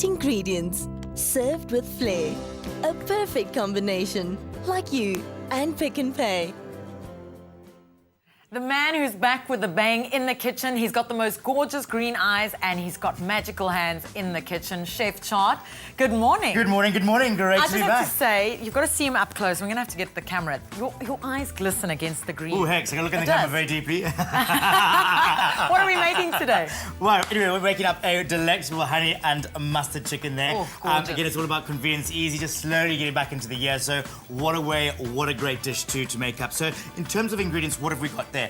great ingredients, served with flair. A perfect combination, like you and Pick n Pay. The man who's back with a bang in the kitchen, he's got the most gorgeous green eyes and he's got magical hands in the kitchen. Chef Chart, good morning. Good morning, good morning. Great to be back. I just have to say, you've got to see him up close. We're going to have to get the camera. Your eyes glisten against the green. Oh, heck, so I can look in the camera very deeply. What are we making today? Well, anyway, we're making up a delectable honey and mustard chicken there. Oh, gorgeous. Again, it's all about convenience, easy, just slowly getting back into the year. So what a way, what a great dish to make up. So in terms of ingredients, what have we got there?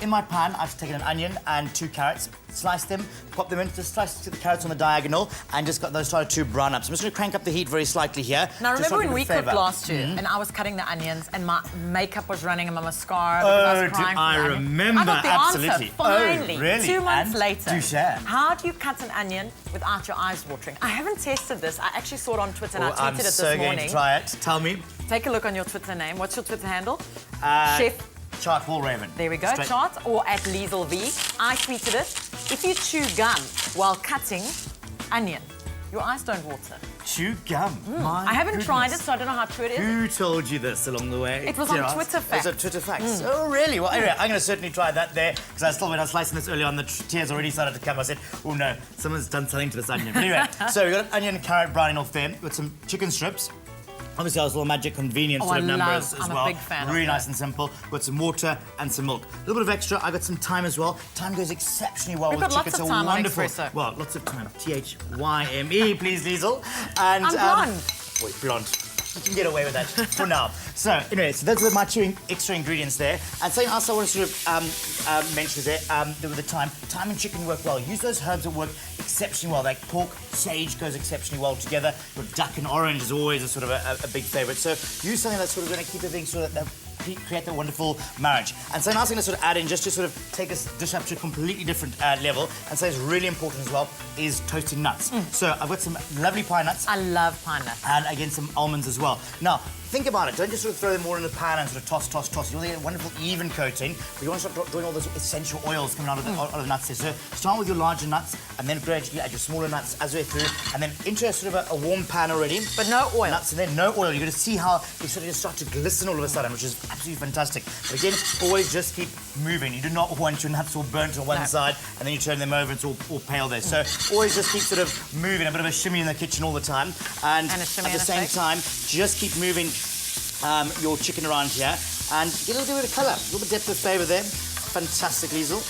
In my pan, I've taken an onion and 2 carrots, sliced them, pop them in, just slice the carrots on the diagonal, and just got those started to brown up. So I'm just going to crank up the heat very slightly here. Now, remember when we cooked last year, and I was cutting the onions, and my makeup was running, and my mascara, because I was crying I remember, I got the absolutely. answer, finally, really? 2 months And later. do share. How do you cut an onion without your eyes watering? I haven't tested this. I actually saw it on Twitter, and I tweeted it this morning. I'm so going to try it. Tell me. Take a look on your Twitter name. What's your Twitter handle? Chef Chart Paul Raven. There we go, Chart, or at Liesel V. I tweeted it. If you chew gum while cutting onion, your eyes don't water. Chew gum. My I haven't tried it, goodness. so I don't know how true it is. Who told you this along the way? It was on Twitter Facts. It was on Twitter Facts. Oh, really? Well, anyway, I'm going to certainly try that there, because when I was slicing this earlier on, the tears already started to come. I said, oh no, someone's done something to this onion. But anyway, so we've got an onion and carrot browning off there. We've got some chicken strips. Obviously, I was a little magic convenience sort of numbers as well. I'm a big fan really of nice and simple. Got some water and some milk. A little bit of extra. I got some thyme as well. Thyme goes exceptionally well We've with got chicken. lots of so thyme on wonderful. eXpresso. Well, lots of thyme. T-H-Y-M-E, please, Liesel. And I'm blonde. Wait, blonde. You can get away with that for now. So, anyway, so those are my 2 extra ingredients there. And something else I want to sort of mention is there with the thyme. Thyme and chicken work well. Use those herbs that work exceptionally well. Like pork, sage goes exceptionally well together. Your duck and orange is always a sort of a big favourite. So use something that's sort of going to keep everything sort of create that wonderful marriage. And so now I'm going to sort of add in, just to sort of take this dish up to a completely different level, and so it's really important as well, is toasting nuts. So I've got some lovely pine nuts. I love pine nuts. And again, some almonds as well. Now, think about it. Don't just sort of throw them all in the pan and sort of toss, toss, toss. You want to get a wonderful even coating, but you want to start drawing all those essential oils coming out of the nuts there. So start with your larger nuts, and then gradually add your smaller nuts as we go through, and then into a sort of a warm pan already. But no oil. Nuts, and then no oil. You're going to see how they sort of just start to glisten all of a sudden, which is absolutely fantastic. But again, always just keep moving. You do not want your nuts all burnt on one side, and then you turn them over and it's all pale there. So always just keep sort of moving, a bit of a shimmy in the kitchen all the time. And at the same time, just keep moving your chicken around here and get a little bit of colour, a little bit of depth of flavour there. Fantastic, Liesel.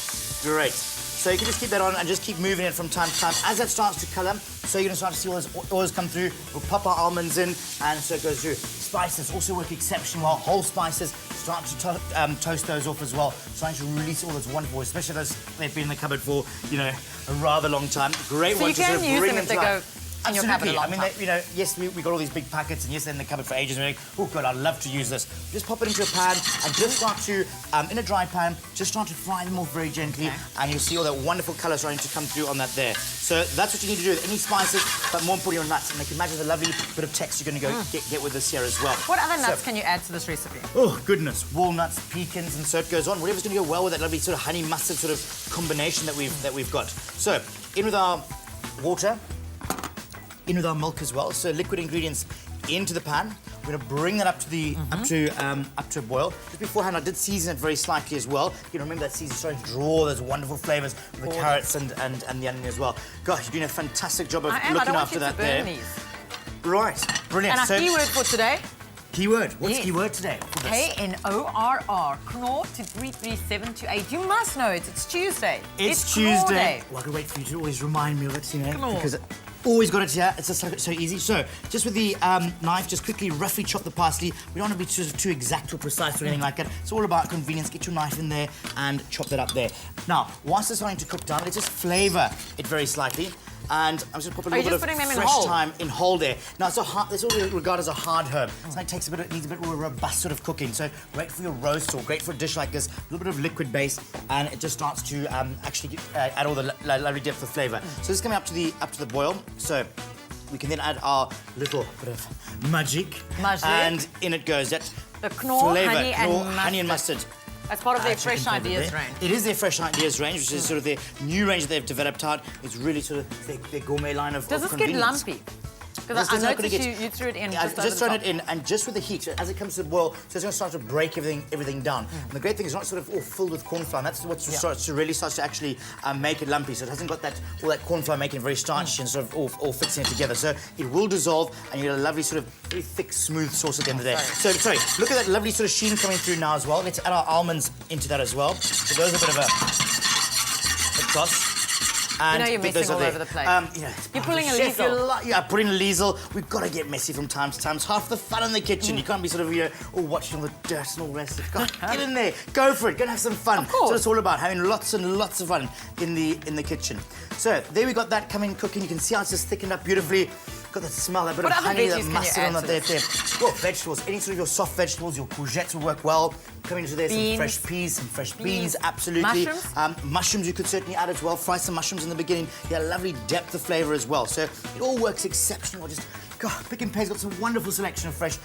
Great. So you can just keep that on and just keep moving it from time to time. As that starts to colour, so you're going to start to see all those oils come through. We'll pop our almonds in, and so it goes through. Spices also work exceptionally well. Whole spices, start to toast those off as well. Starting to release all those wonderful, especially those they've been in the cupboard for, you know, a rather long time. Great one to sort of bring them to life. In your cupboard a long time. You know, yes, we got all these big packets, and yes, they're in the cupboard for ages. And we're like, oh God, I'd love to use this. Just pop it into a pan and just start to, in a dry pan, just start to fry them off very gently, and you'll see all that wonderful colour starting to come through on that there. So that's what you need to do with any spices, but more importantly your nuts. And I can imagine the lovely bit of texture you're going to get with this here as well. What other nuts can you add to this recipe? Oh goodness, walnuts, pecans, and so it goes on. Whatever's going to go well with that lovely sort of honey mustard sort of combination that we've got. So in with our water. In with our milk as well, so liquid ingredients into the pan. We're going to bring that up to the up to a boil. Just beforehand, I did season it very slightly as well. You know, remember that season starting to draw those wonderful flavours with the carrots and the onion as well. Gosh, you're doing a fantastic job of looking after that there. Right, brilliant. And our keyword for today. Keyword. What's keyword today? K-N-O-R-R. Knorr to 33728. You must know it. It's Tuesday. It's Tuesday. Knorr Day. Well, I can wait for you to always remind me of it, you know, because always got it here. It's just so easy. So, just with the knife, just quickly, roughly chop the parsley. We don't want to be too exact or precise or anything like that. It's all about convenience. Get your knife in there and chop that up there. Now, once it's starting to cook down, let's just flavour it very slightly. And I'm just going to put a little bit of fresh thyme in whole there. Now, it's what we regard as a hard herb. So it takes needs a bit more robust sort of cooking. So great for your roast or great for a dish like this. A little bit of liquid base, and it just starts to actually add all the lovely depth of flavour. So this is coming up to the boil. So we can then add our little bit of magic. And in it goes that the Knorr flavour, honey and mustard. As part of their chicken Fresh flavor Ideas there. range. It is their Fresh Ideas range, which is sort of their new range that they've developed out. It's really sort of their gourmet line of Does this get convenience. lumpy? This Because I is not gonna noticed get- you threw it in Yeah, just over just the thrown top. it in, and just with the heat, as it comes to the boil, so it's going to start to break everything down. And the great thing is not sort of all filled with corn flour. And that's what starts to actually make it lumpy. So it hasn't got all that corn flour making it very starchy and sort of all fixing it together. So it will dissolve, and you get a lovely sort of very thick, smooth sauce at the end of the day. So sorry, look at that lovely sort of sheen coming through now as well. Let's add our almonds into that as well. So those are a bit of a toss. And you're messing all over the place. You're pulling a liesel. Yeah, putting a liesel. We've got to get messy from time to time. It's half the fun in the kitchen. You can't be sort of, all watching all the dirt and all the rest of it. God, get in there. Go for it. Go and have some fun. Of course. That's what it's all about, having lots and lots of fun in the kitchen. So there we got that cooking. You can see how it's just thickened up beautifully. Got that smell, that bit What of other honey, veggies that can you mustard add on to that this? there. Well, vegetables, any sort of your soft vegetables, your courgettes will work well. Coming into there, Beans. some fresh peas, some fresh beans, absolutely. Mushrooms? Mushrooms you could certainly add as well. Fry some mushrooms in the beginning. You get a lovely depth of flavour as well. So it all works exceptional. Just, God, Pick n Pay's got some wonderful selection of fresh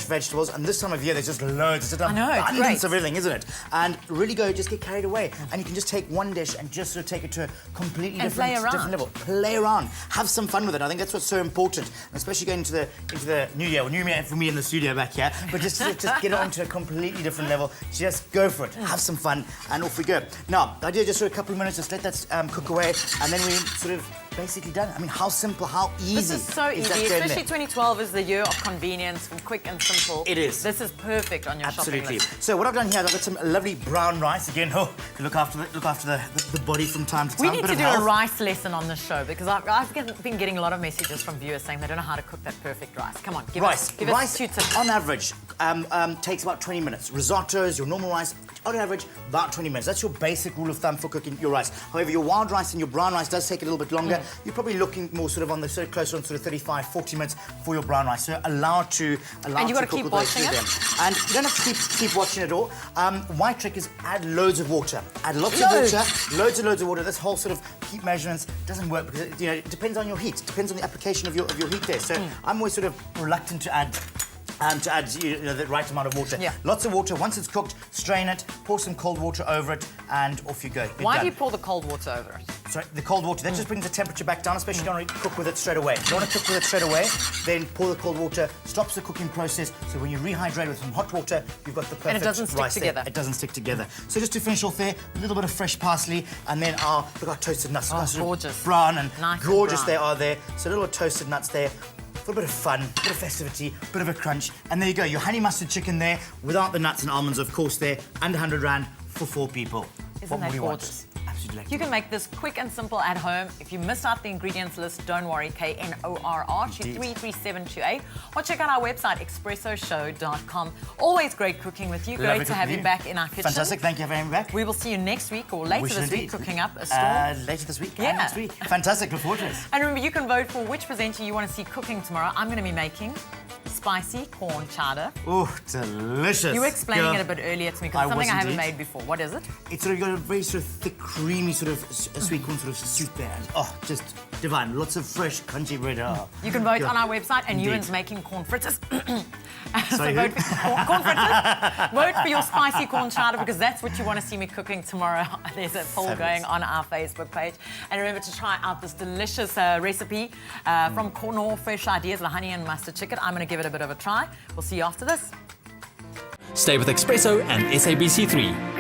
vegetables. And this time of year, there's just loads. There's just I know, it's abundance great. of everything, isn't it? And really just get carried away. And you can just take one dish and just sort of take it to a completely And play different around. level. Play around. Have some fun with it. I think that's what's so important, and especially going into the new year. Well, new year for me in the studio back here, but just get it onto a completely different level. Just go for it. Have some fun, and off we go. Now, the idea just for a couple of minutes, just let that cook away, and then we sort of basically done. I mean, how simple, how easy. This is so easy, that going there? especially 2012 is the year of convenience, from quick and simple. It is. This is perfect on your shopping Absolutely. list. So what I've done here, I've got some lovely brown rice. Again, look after the body from time to time. We need Bit to of do health. a rice lesson on this show because I've been getting a lot of messages from viewers saying they don't know how to cook that perfect rice. Come on, give us 2 tips. On average, takes about 20 minutes. Risottos, your normal rice, on average, about 20 minutes. That's your basic rule of thumb for cooking your rice. However, your wild rice and your brown rice does take a little bit longer. You're probably looking more sort of on the closer on sort of 35, 40 minutes for your brown rice. So allow it to And you got to cook keep all the way through watching it. them. And you don't have to keep watching it all. My trick is add loads of water. Add lots of water, loads of water. This whole sort of heat measurements doesn't work because it depends on your heat. It depends on the application of your heat there. So I'm always sort of reluctant to add the right amount of water. Yeah. Lots of water. Once it's cooked, strain it, pour some cold water over it, and off you go. Why do you pour the cold water over it? Sorry, the cold water, that just brings the temperature back down, especially if you don't want to cook with it straight away. If you want to cook with it straight away, then pour the cold water, stops the cooking process, so when you rehydrate with some hot water, you've got the perfect And it doesn't stick rice there. together. It doesn't stick together. So just to finish off there, a little bit of fresh parsley, and then our toasted nuts. Oh, Sort of gorgeous. Brown and Nice and gorgeous brown. they are there. So a little toasted nuts there. For a bit of fun, a bit of festivity, a bit of a crunch. And there you go, your honey mustard chicken there, without the nuts and almonds, of course, there, under 100 Rand for 4 people. Isn't What that more do you want? gorgeous? Absolutely. You can make this quick and simple at home. If you missed out the ingredients list, don't worry, Knorr to Indeed. 33728. Or check out our website, eXpressoShow.com. Always great cooking with you. Lovely Great to have cooking you back in our kitchen. Fantastic, thank you for having me back. We will see you next week or later We shall this week indeed. cooking up a storm. Later this week Yeah. and next week. Fantastic, look forward to it. And remember, you can vote for which presenter you want to see cooking tomorrow. I'm going to be making spicy corn chowder. Oh, delicious. You were explaining Yeah. it a bit earlier to me because I it's something was I haven't indeed. made before. What is it? It's sort of got a very sort of thick, creamy sort of sweet corn sort of soup there. Oh, just divine. Lots of fresh, crunchy bread. Oh. You can vote Yeah. on our website, and Indeed. Ewan's making corn fritters. Sorry, so who? vote for corn fritters. Vote for your spicy corn chowder because that's what you want to see me cooking tomorrow. There's a poll Fabulous. going on our Facebook page. And remember to try out this delicious recipe from Knorr Fresh Ideas, the honey and mustard chicken. I'm going to give it a bit of a try. We'll see you after this. Stay with eXpresso and SABC3.